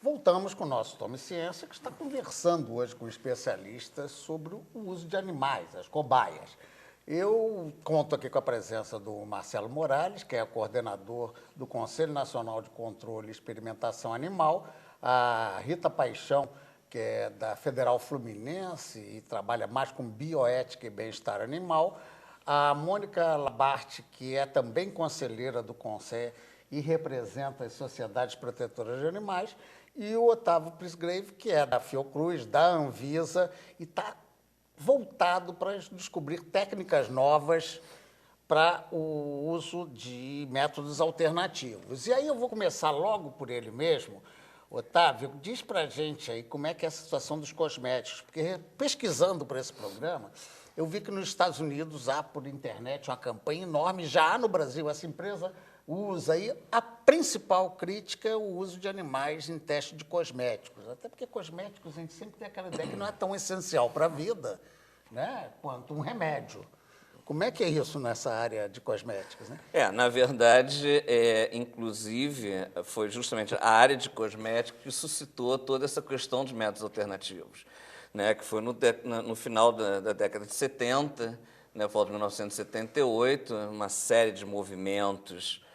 voltamos com o nosso Tome Ciência, que está conversando hoje com especialistas sobre o uso de animais, as cobaias. Eu conto aqui com a presença do Marcelo Morales, que é coordenador do Conselho Nacional de Controle e Experimentação Animal, a Rita Paixão, que é da Federal Fluminense e trabalha mais com bioética e bem-estar animal, a Mônica Labarte, que é também conselheira do Conselho e representa as sociedades protetoras de animais, e o Otávio Prisgrave, que é da Fiocruz, da Anvisa, e está voltado para descobrir técnicas novas para o uso de métodos alternativos. E aí eu vou começar logo por ele mesmo. Otávio, diz para a gente aí como é que é a situação dos cosméticos, porque pesquisando para esse programa, eu vi que nos Estados Unidos há por internet uma campanha enorme, já há no Brasil, essa empresa usa aí, a principal crítica é o uso de animais em teste de cosméticos, até porque cosméticos a gente sempre tem aquela ideia que não é tão essencial para a vida, né, quanto um remédio. Como é que é isso nessa área de cosméticos, né? Na verdade, inclusive, foi justamente a área de cosméticos que suscitou toda essa questão de métodos alternativos, né, que foi no final da década de 70, né, por volta de 1978, uma série de movimentos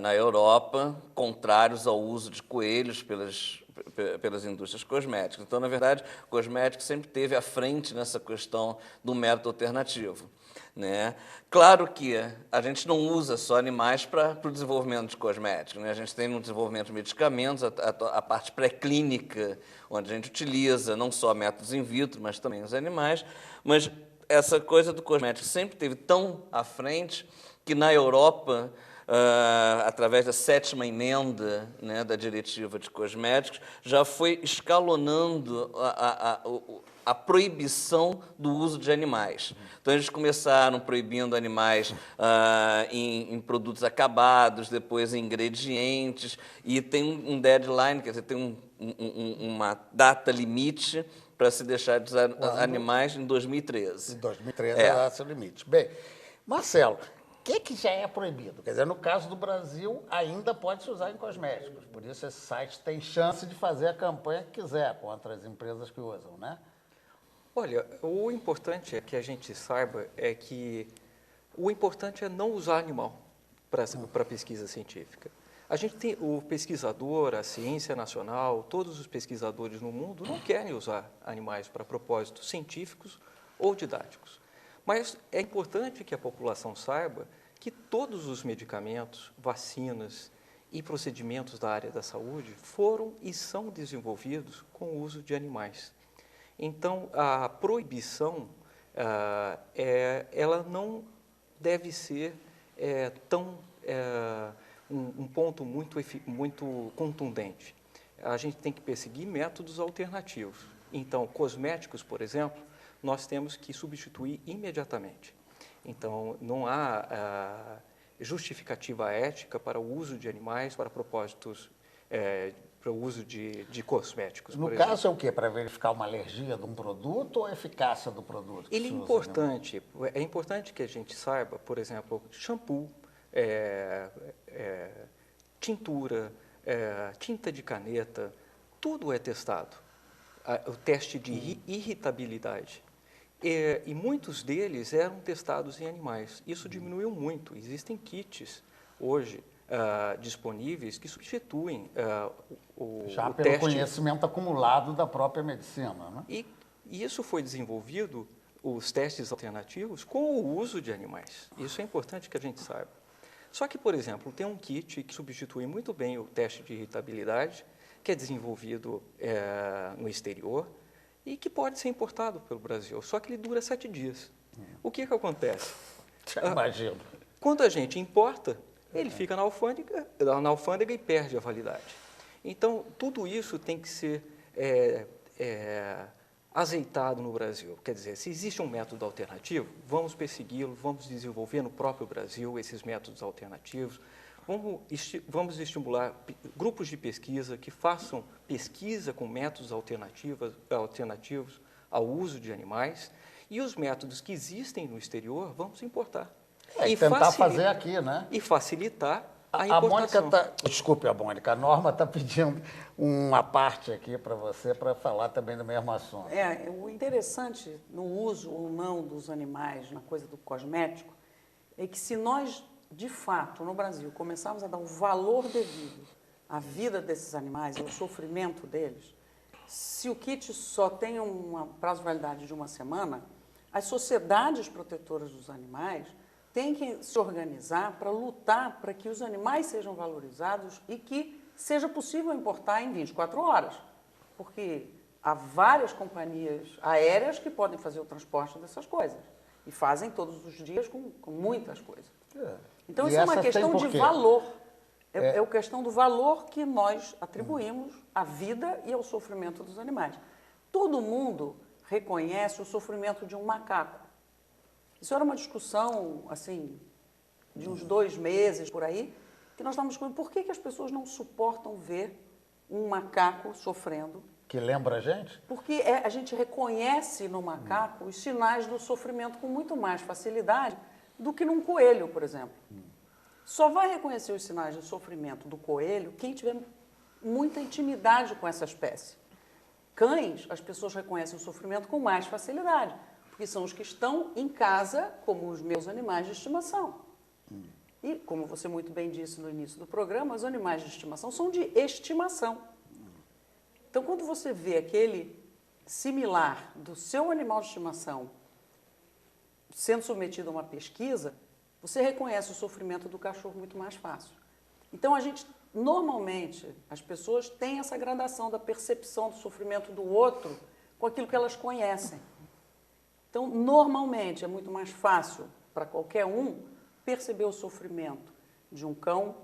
na Europa contrários ao uso de coelhos pelas indústrias cosméticas. Então, na verdade, o cosmético sempre esteve à frente nessa questão do método alternativo, né? Claro que a gente não usa só animais para o desenvolvimento de cosméticos, né? A gente tem no desenvolvimento de medicamentos a parte pré-clínica, onde a gente utiliza não só métodos in vitro, mas também os animais, mas essa coisa do cosmético sempre esteve tão à frente que na Europa, através da 7ª emenda, né, da diretiva de cosméticos, já foi escalonando a proibição do uso de animais. Então, eles começaram proibindo animais em produtos acabados, depois em ingredientes, e tem um deadline, quer dizer, tem uma data limite para se deixar de usar animais em 2013. Em 2013 é o limite. Bem, Marcelo, o que já é proibido? Quer dizer, no caso do Brasil, ainda pode se usar em cosméticos. Por isso, esse site tem chance de fazer a campanha que quiser contra as empresas que usam, né? Olha, o importante é que a gente saiba o importante é não usar animal para pesquisa científica. A gente tem o pesquisador, a ciência nacional, todos os pesquisadores no mundo não querem usar animais para propósitos científicos ou didáticos. Mas é importante que a população saiba que todos os medicamentos, vacinas e procedimentos da área da saúde foram e são desenvolvidos com o uso de animais. Então, a proibição, ela não deve ser um ponto muito contundente. A gente tem que perseguir métodos alternativos. Então, cosméticos, por exemplo, nós temos que substituir imediatamente. Então, não há justificativa ética para o uso de animais para propósitos, para o uso de cosméticos, por exemplo. No caso é o quê? Para verificar uma alergia de um produto ou a eficácia do produto? Ele é importante. É importante que a gente saiba, por exemplo, shampoo, tintura, tinta de caneta, tudo é testado. O teste de irritabilidade. E muitos deles eram testados em animais. Isso diminuiu muito. Existem kits hoje disponíveis que substituem o já pelo teste. Conhecimento acumulado da própria medicina, né? E isso foi desenvolvido, os testes alternativos, com o uso de animais. Isso é importante que a gente saiba. Só que, por exemplo, tem um kit que substitui muito bem o teste de irritabilidade, que é desenvolvido no exterior e que pode ser importado pelo Brasil, só que ele dura 7 dias. O que acontece? Imagino. Quando a gente importa, ele fica na alfândega e perde a validade. Então, tudo isso tem que ser azeitado no Brasil. Quer dizer, se existe um método alternativo, vamos persegui-lo, vamos desenvolver no próprio Brasil esses métodos alternativos, vamos estimular grupos de pesquisa que façam pesquisa com métodos alternativos ao uso de animais, e os métodos que existem no exterior vamos importar. E tentar fazer aqui, né? E facilitar A A Mônica importação. Desculpe, a Mônica, a Norma está pedindo uma parte aqui para você, para falar também do mesmo assunto. O interessante no uso ou não dos animais na coisa do cosmético é que se nós, de fato, no Brasil, começarmos a dar o valor devido à vida desses animais, ao sofrimento deles, se o kit só tem um prazo de validade de 1 semana, as sociedades protetoras dos animais têm que se organizar para lutar para que os animais sejam valorizados e que seja possível importar em 24 horas. Porque há várias companhias aéreas que podem fazer o transporte dessas coisas. E fazem todos os dias com muitas coisas. Então, E isso é uma essas têm questão por de quê? valor. É a questão do valor que nós atribuímos à vida e ao sofrimento dos animais. Todo mundo reconhece o sofrimento de um macaco. Isso era uma discussão, assim, de uns 2 meses por aí, que nós estávamos discutindo por que as pessoas não suportam ver um macaco sofrendo. Que lembra a gente? Porque a gente reconhece no macaco os sinais do sofrimento com muito mais facilidade do que num coelho, por exemplo. Só vai reconhecer os sinais de sofrimento do coelho quem tiver muita intimidade com essa espécie. Cães, as pessoas reconhecem o sofrimento com mais facilidade, porque são os que estão em casa, como os meus animais de estimação. E, como você muito bem disse no início do programa, os animais de estimação são de estimação. Então, quando você vê aquele similar do seu animal de estimação sendo submetido a uma pesquisa, você reconhece o sofrimento do cachorro muito mais fácil. Então, normalmente, as pessoas têm essa gradação da percepção do sofrimento do outro com aquilo que elas conhecem. Então, normalmente, é muito mais fácil para qualquer um perceber o sofrimento de um cão,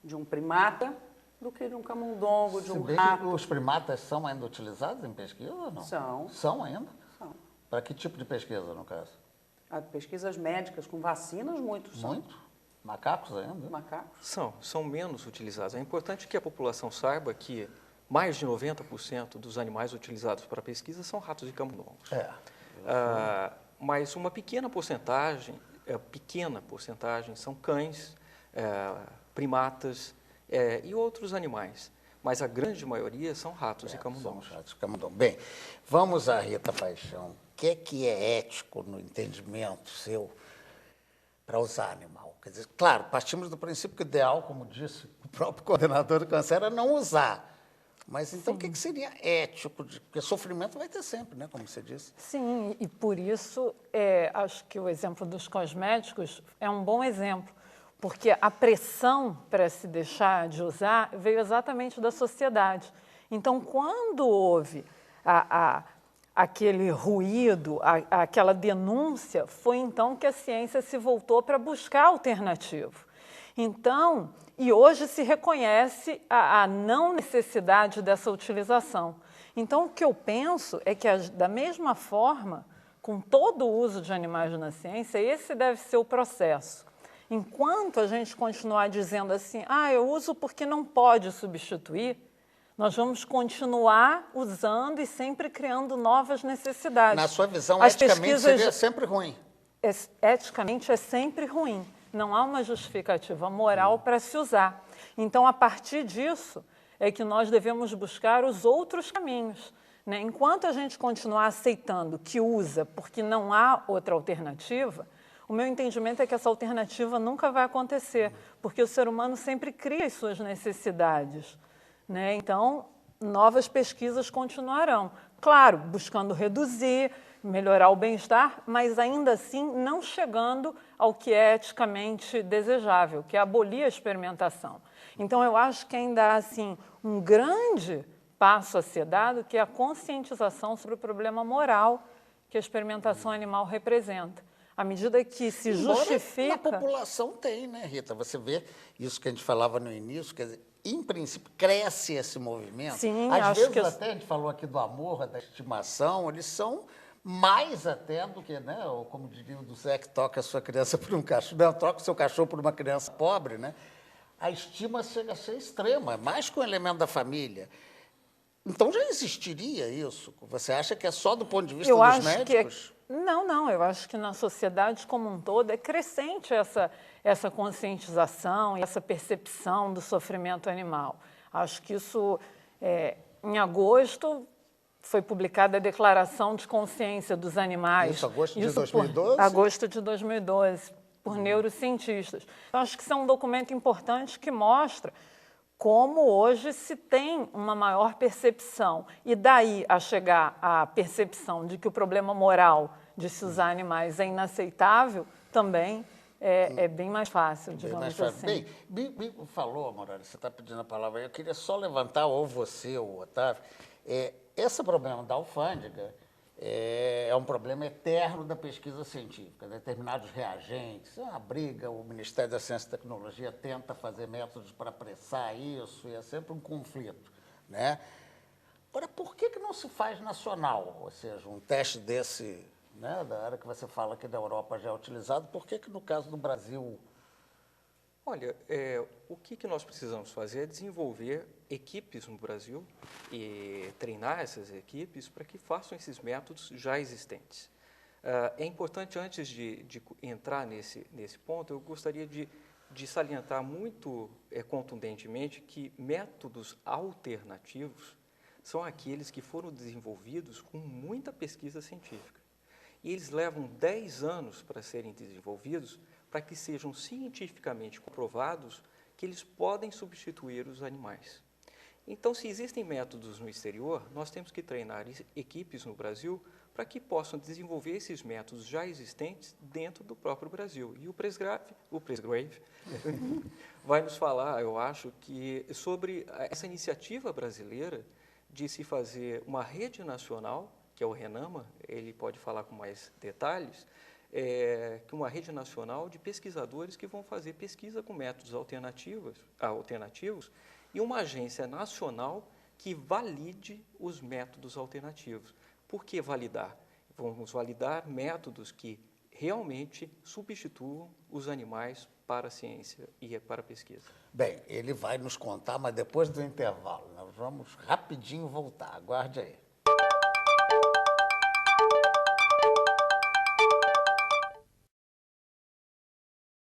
de um primata, do que de um camundongo, de Se um bem rato. que os primatas são ainda utilizados em pesquisa ou não? São. São ainda? São. Para que tipo de pesquisa, no caso? Há pesquisas médicas com vacinas, muitos são. Muito? Macacos ainda? Macacos. São menos utilizados. É importante que a população saiba que mais de 90% dos animais utilizados para pesquisa são ratos e camundongos. Mas uma pequena porcentagem são cães, primatas e outros animais. Mas a grande maioria são ratos e camundongos. São ratos e camundongos. Bem, vamos a Rita Paixão. O que é ético no entendimento seu para usar animal? Quer dizer, claro, partimos do princípio que o ideal, como disse o próprio coordenador do câncer, era não usar. Mas então o que seria ético? Porque sofrimento vai ter sempre, né, como você disse. Sim, e por isso acho que o exemplo dos cosméticos é um bom exemplo, porque a pressão para se deixar de usar veio exatamente da sociedade. Então, quando houve aquele ruído, aquela denúncia, foi então que a ciência se voltou para buscar alternativo. Então, e hoje se reconhece a não necessidade dessa utilização. Então, o que eu penso é que, da mesma forma, com todo o uso de animais na ciência, esse deve ser o processo. Enquanto a gente continuar dizendo assim, eu uso porque não pode substituir, nós vamos continuar usando e sempre criando novas necessidades. Na sua visão, As eticamente pesquisas- seria sempre ruim. Eticamente é sempre ruim. Não há uma justificativa moral para se usar. Então, a partir disso, é que nós devemos buscar os outros caminhos, né? Enquanto a gente continuar aceitando que usa porque não há outra alternativa, o meu entendimento é que essa alternativa nunca vai acontecer, porque o ser humano sempre cria as suas necessidades, né? Então, novas pesquisas continuarão. Claro, buscando reduzir, melhorar o bem-estar, mas ainda assim não chegando ao que é eticamente desejável, que é abolir a experimentação. Então, eu acho que ainda há assim, um grande passo a ser dado, que é a conscientização sobre o problema moral que a experimentação animal representa. À medida que se Embora justifica... a população tem, né, Rita? Você vê isso que a gente falava no início, quer dizer, em princípio, cresce esse movimento. Sim, Às acho vezes, que... até, a gente falou aqui do amor, da estimação, eles são mais até do que, né, ou como diria o do Zé, que toca a sua criança por um cachorro, não, troca o seu cachorro por uma criança pobre, né? A estima chega a ser extrema, mais que um elemento da família. Então, já existiria isso? Você acha que é só do ponto de vista dos médicos? Não, eu acho que na sociedade como um todo é crescente essa conscientização e essa percepção do sofrimento animal. Acho que isso, em agosto, foi publicada a Declaração de Consciência dos Animais. Isso, agosto de 2012? Agosto de 2012, por neurocientistas. Eu acho que isso é um documento importante que mostra como hoje se tem uma maior percepção. E daí a chegar à percepção de que o problema moral de se usar animais é inaceitável, também é bem mais fácil, digamos assim. Bem, falou, Morales, você está pedindo a palavra aí. Eu queria só levantar, ou você, ou o Otávio, esse problema da alfândega é um problema eterno da pesquisa científica. Determinados reagentes, é uma briga, o Ministério da Ciência e Tecnologia tenta fazer métodos para apressar isso, e é sempre um conflito, né? Agora, por que não se faz nacional? Ou seja, um teste desse, né, da área que você fala que da Europa já é utilizado, por que no caso do Brasil... Olha, o que nós precisamos fazer é desenvolver equipes no Brasil e treinar essas equipes para que façam esses métodos já existentes. É importante, antes de entrar nesse ponto, eu gostaria de salientar muito contundentemente que métodos alternativos são aqueles que foram desenvolvidos com muita pesquisa científica. E eles levam 10 anos para serem desenvolvidos para que sejam cientificamente comprovados que eles podem substituir os animais. Então, se existem métodos no exterior, nós temos que treinar equipes no Brasil para que possam desenvolver esses métodos já existentes dentro do próprio Brasil. E o Presgrave vai nos falar, eu acho, que sobre essa iniciativa brasileira de se fazer uma rede nacional, que é o RENAMA, ele pode falar com mais detalhes, que uma rede nacional de pesquisadores que vão fazer pesquisa com métodos alternativos e uma agência nacional que valide os métodos alternativos. Por que validar? Vamos validar métodos que realmente substituam os animais para a ciência e para a pesquisa. Bem, ele vai nos contar, mas depois do intervalo. Nós vamos rapidinho voltar. Aguarde aí.